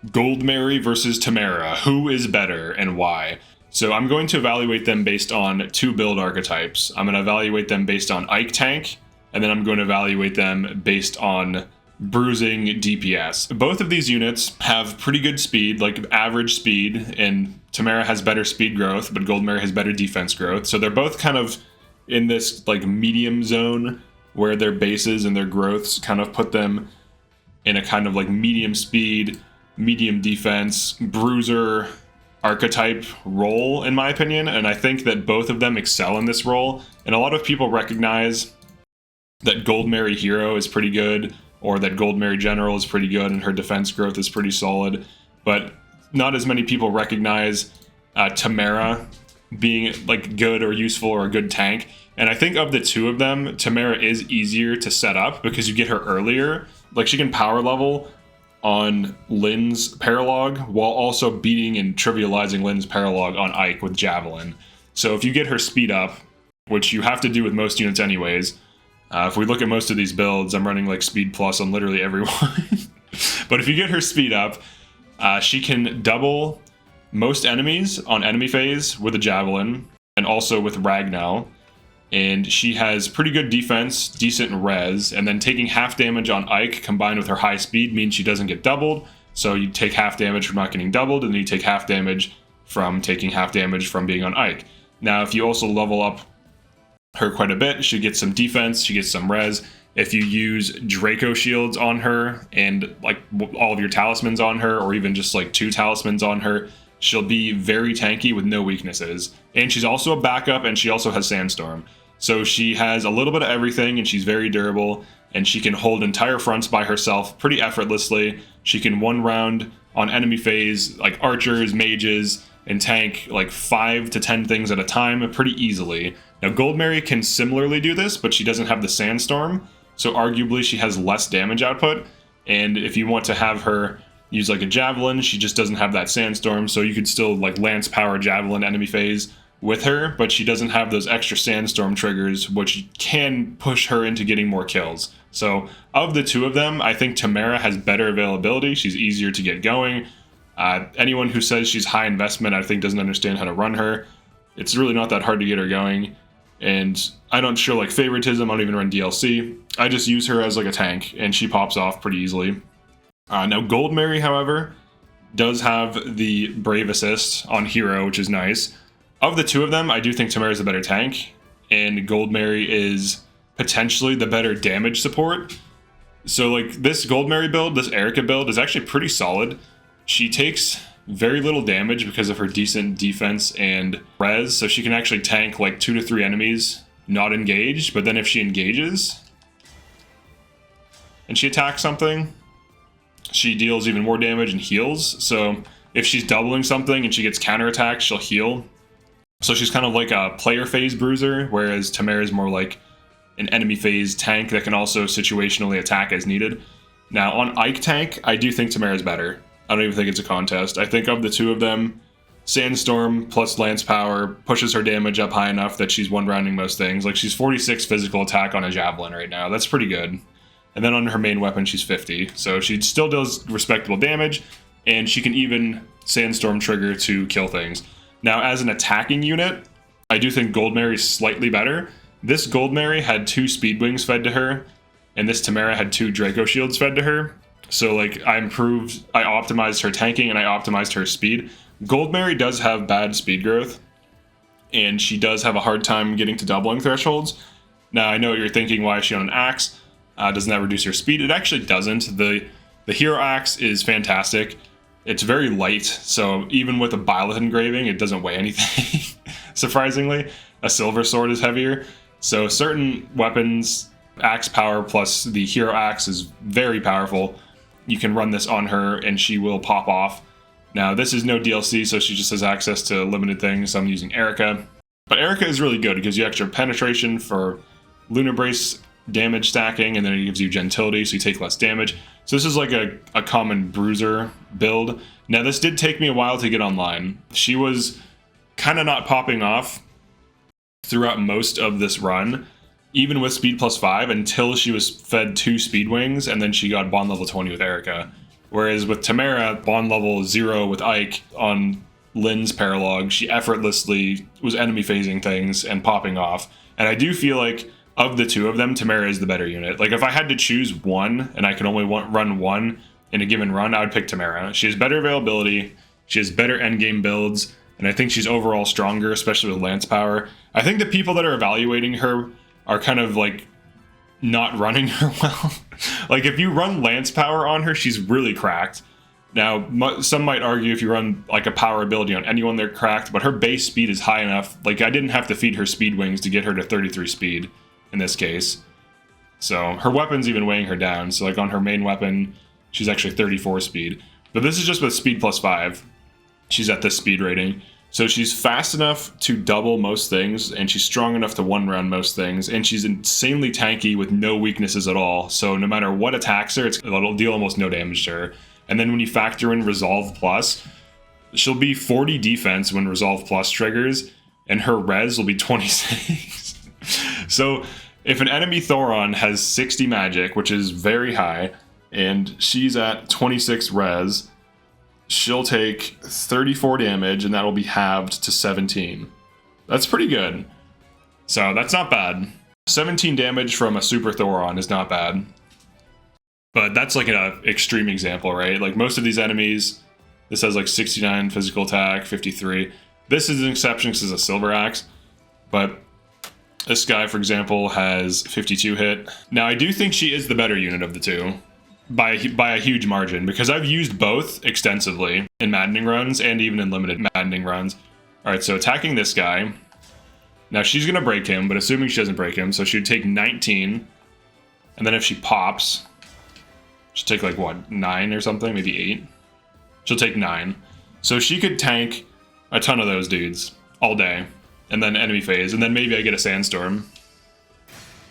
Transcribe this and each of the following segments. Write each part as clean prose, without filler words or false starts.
Goldmary versus TIMERRA. Who is better and why? So I'm going to evaluate them based on two build archetypes. I'm going to evaluate them based on Ike tank, and then I'm going to evaluate them based on bruising DPS. Both of these units have pretty good speed, like average speed, and TIMERRA has better speed growth, but Goldmary has better defense growth. So they're both kind of in this like medium zone where their bases and their growths kind of put them in a kind of like medium speed, medium defense, bruiser archetype role, in my opinion. And I think that both of them excel in this role. And a lot of people recognize that Goldmary Hero is pretty good, or that Goldmary General is pretty good and her defense growth is pretty solid. But not as many people recognize TIMERRA being like good or useful or a good tank. And I think of the two of them, TIMERRA is easier to set up because you get her earlier. Like she can power level on Lynn's paralog while also beating and trivializing Lynn's paralog on Ike with Javelin. So if you get her speed up, which you have to do with most units anyways, if we look at most of these builds, I'm running like speed plus on literally everyone. But if you get her speed up, she can double most enemies on enemy phase with a Javelin and also with Ragnall. And she has pretty good defense, decent res, and then taking half damage on Ike combined with her high speed means she doesn't get doubled. So you take half damage from not getting doubled, and then you take half damage from taking half damage from being on Ike. Now, if you also level up her quite a bit, she gets some defense, she gets some res. If you use Draco shields on her and like all of your talismans on her, or even just like 2 talismans on her, she'll be very tanky with no weaknesses. And she's also a backup, and she also has Sandstorm. So she has a little bit of everything, and she's very durable, and she can hold entire fronts by herself pretty effortlessly. She can one round on enemy phase, like archers, mages, and tank like 5 to 10 things at a time pretty easily. Now Goldmary can similarly do this, but she doesn't have the Sandstorm, so arguably she has less damage output. And if you want to have her use like a Javelin, she just doesn't have that Sandstorm, so you could still like lance power Javelin enemy phase with her, but she doesn't have those extra Sandstorm triggers, which can push her into getting more kills. So of the two of them, I think TIMERRA has better availability. She's easier to get going. Anyone who says she's high investment, I think doesn't understand how to run her. It's really not that hard to get her going. And I don't show like favoritism. I don't even run DLC. I just use her as like a tank, and she pops off pretty easily. Now Goldmary, however, does have the Brave Assist on Hero, which is nice. Of the two of them, I do think TIMERRA is the better tank, and Goldmary is potentially the better damage support. So like this Goldmary build, this Erica build is actually pretty solid. She takes very little damage because of her decent defense and res, so she can actually tank like 2 to 3 enemies not engaged, but then if she engages and she attacks something, she deals even more damage and heals. So if she's doubling something and she gets counterattacked, she'll heal. So she's kind of like a player phase bruiser, whereas TIMERRA is more like an enemy phase tank that can also situationally attack as needed. Now on Ike tank, I do think TIMERRA is better. I don't even think it's a contest. I think of the two of them, Sandstorm plus Lance Power pushes her damage up high enough that she's one-rounding most things. Like she's 46 physical attack on a Javelin right now. That's pretty good. And then on her main weapon, she's 50. So she still does respectable damage, and she can even Sandstorm trigger to kill things. Now, as an attacking unit, I do think Goldmary is slightly better. This Goldmary had 2 Speed Wings fed to her, and this TIMERRA had 2 Draco Shields fed to her. So, like, I optimized her tanking, and I optimized her speed. Goldmary does have bad speed growth, and she does have a hard time getting to doubling thresholds. Now, I know what you're thinking, why is she on an axe? Doesn't that reduce her speed? It actually doesn't. The Hero Axe is fantastic. It's very light, so even with a Byleth engraving, it doesn't weigh anything, surprisingly. A Silver Sword is heavier. So certain weapons, axe power plus the Hero Axe is very powerful. You can run this on her, and she will pop off. Now, this is no DLC, so she just has access to limited things, so I'm using Erica. But Erica is really good. It gives you extra penetration for Lunar Brace damage stacking, and then it gives you gentility, so you take less damage. So this is like a common bruiser build. Now this did take me a while to get online. She was kind of not popping off throughout most of this run, even with speed plus 5, until she was fed 2 Speed Wings, and then she got bond level 20 with Erica. Whereas with TIMERRA, bond level 0 with Ike on Lynn's paralog, she effortlessly was enemy phasing things and popping off. And I do feel like of the two of them, TIMERRA is the better unit. Like if I had to choose one and I could only run one in a given run, I would pick TIMERRA. She has better availability, she has better endgame builds, and I think she's overall stronger, especially with lance power. I think the people that are evaluating her are kind of like not running her well. Like if you run lance power on her, she's really cracked. Now, some might argue if you run like a power ability on anyone, they're cracked, but her base speed is high enough. Like I didn't have to feed her speed wings to get her to 33 speed in this case. So her weapon's even weighing her down. So like on her main weapon, she's actually 34 speed. But this is just with speed plus 5. She's at this speed rating. So she's fast enough to double most things, and she's strong enough to one-round most things, and she's insanely tanky with no weaknesses at all. So no matter what attacks her, it'll deal almost no damage to her. And then when you factor in Resolve Plus, she'll be 40 defense when Resolve Plus triggers, and her res will be 26. So if an enemy Thoron has 60 magic, which is very high, and she's at 26 res, she'll take 34 damage, and that'll be halved to 17. That's pretty good. So that's not bad. 17 damage from a Super Thoron is not bad. But that's like an extreme example, right? Like most of these enemies, this has like 69 physical attack, 53. This is an exception because it's a Silver Axe. But this guy, for example, has 52 hit. Now, I do think she is the better unit of the two. By a huge margin, because I've used both extensively in maddening runs and even in limited maddening runs. Alright, so attacking this guy. Now she's gonna break him, but assuming she doesn't break him, so she'd take 19. And then if she pops, she'll take like what, 9 or something, maybe 8? She'll take 9. So she could tank a ton of those dudes all day, and then enemy phase, and then maybe I get a sandstorm.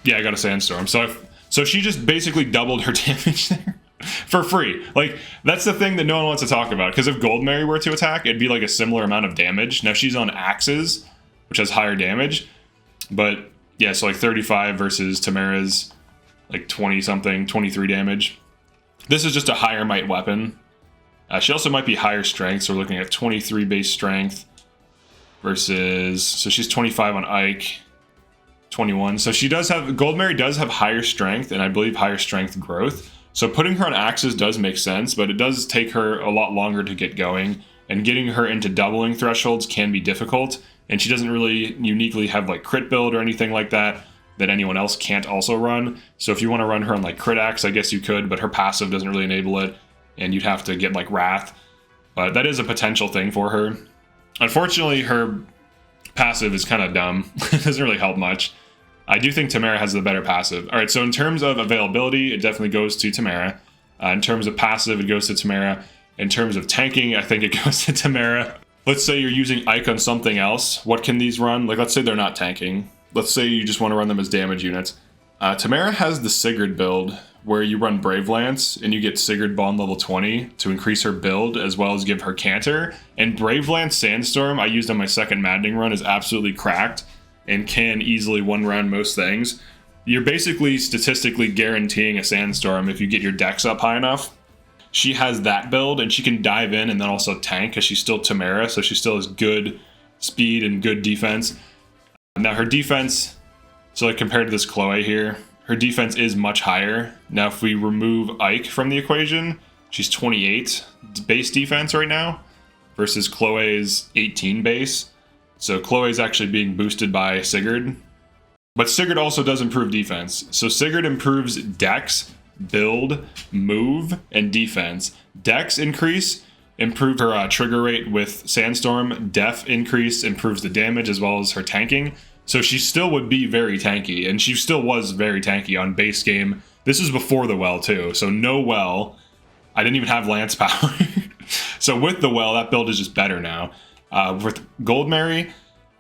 Yeah, I got a sandstorm. So she just basically doubled her damage there for free. Like, that's the thing that no one wants to talk about. Because if Goldmary were to attack, it'd be like a similar amount of damage. Now, she's on axes, which has higher damage. But, yeah, so like 35 versus TIMERRA's like 20-something, 23 damage. This is just a higher might weapon. She also might be higher strength, so we're looking at 23 base strength versus... So she's 25 on Ike. 21. So she does have, Goldmary does have higher strength, and I believe higher strength growth. So putting her on axes does make sense, but it does take her a lot longer to get going, and getting her into doubling thresholds can be difficult, and she doesn't really uniquely have like crit build or anything like that anyone else can't also run. So if you want to run her on like crit axe, I guess you could, but her passive doesn't really enable it, and you'd have to get like wrath. But that is a potential thing for her. Unfortunately, her passive is kind of dumb. It doesn't really help much. I do think TIMERRA has the better passive. All right, so in terms of availability, it definitely goes to TIMERRA. In terms of passive, it goes to TIMERRA. In terms of tanking, I think it goes to TIMERRA. Let's say you're using Ike on something else. What can these run? Like, let's say they're not tanking. Let's say you just want to run them as damage units. TIMERRA has the Sigurd build, where you run Brave Lance, and you get Sigurd bond level 20 to increase her build, as well as give her Canter. And Brave Lance Sandstorm, I used on my second maddening run, is absolutely cracked, and can easily one-round most things. You're basically statistically guaranteeing a sandstorm if you get your dex up high enough. She has that build, and she can dive in and then also tank, because she's still TIMERRA, so she still has good speed and good defense. Now her defense, so like compared to this Chloe here, her defense is much higher. Now if we remove Ike from the equation, she's 28 base defense right now, versus Chloe's 18 base. So Chloe's actually being boosted by Sigurd. But Sigurd also does improve defense. So Sigurd improves dex, build, move, and defense. Dex increase, improve her trigger rate with Sandstorm. Def increase, improves the damage as well as her tanking. So she still would be very tanky, and she still was very tanky on base game. This is before the well too, so no well. I didn't even have lance power. So with the well, that build is just better now. With Goldmary,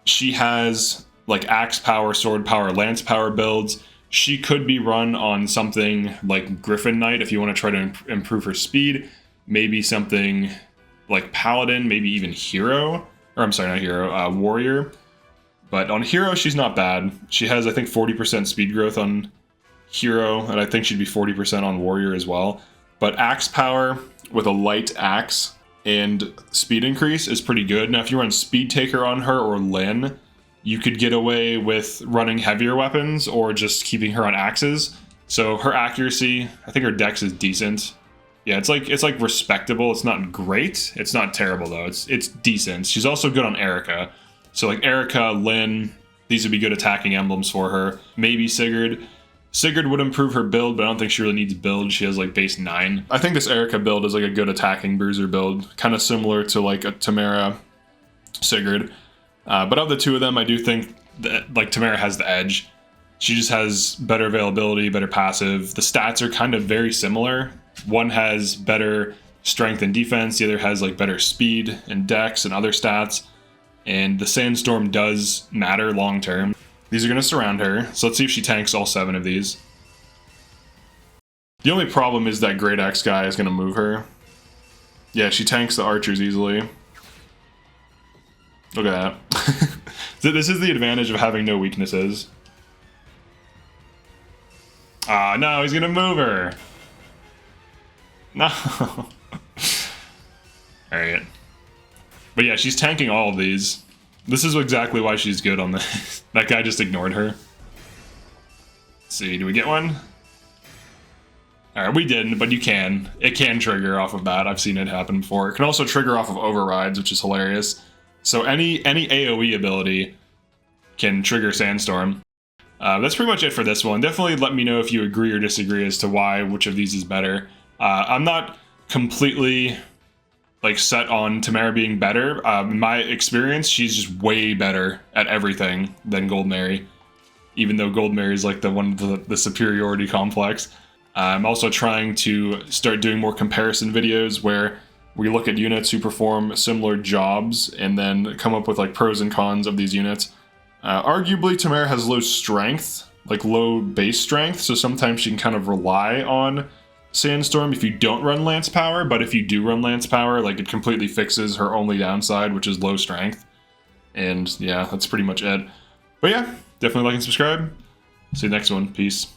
she has like axe power, sword power, lance power builds. She could be run on something like Griffin Knight if you want to try to improve her speed. Maybe something like Paladin, maybe even Hero. Or I'm sorry, not Hero, Warrior. But on Hero, she's not bad. She has, I think, 40% speed growth on Hero, and I think she'd be 40% on Warrior as well. But Axe Power with a light axe and speed increase is pretty good. Now, if you run Speed Taker on her or Lyn, you could get away with running heavier weapons or just keeping her on axes. So her accuracy, I think her dex is decent. Yeah, it's like respectable. It's not great. It's not terrible though. It's decent. She's also good on Erica. So like Erica, Lyn, these would be good attacking emblems for her. Maybe Sigurd. Sigurd would improve her build, but I don't think she really needs build. She has like base 9. I think this Erica build is like a good attacking bruiser build, kind of similar to like a TIMERRA Sigurd. But of the two of them, I do think that like TIMERRA has the edge. She just has better availability, better passive. The stats are kind of very similar. One has better strength and defense. The other has like better speed and dex and other stats. And the Sandstorm does matter long term. These are going to surround her, so let's see if she tanks all 7 of these. The only problem is that Great Axe guy is going to move her. Yeah, she tanks the archers easily. Look at that. This is the advantage of having no weaknesses. Ah, no, he's going to move her. No. Alright. But yeah, she's tanking all of these. This is exactly why she's good on this. That guy just ignored her. Let's see, do we get one? Alright, we didn't, but you can. It can trigger off of that. I've seen it happen before. It can also trigger off of overrides, which is hilarious. So any AoE ability can trigger Sandstorm. That's pretty much it for this one. Definitely let me know if you agree or disagree as to why which of these is better. I'm not completely like set on TIMERRA being better. In my experience, she's just way better at everything than Goldmary, even though Goldmary is like the superiority complex. I'm also trying to start doing more comparison videos where we look at units who perform similar jobs and then come up with like pros and cons of these units. Arguably, TIMERRA has low strength, like low base strength, so sometimes she can kind of rely on Sandstorm if you don't run Lance Power, but if you do run Lance Power, like it completely fixes her only downside, which is low strength. And yeah, that's pretty much it. But yeah, definitely like and subscribe. See you next one. Peace.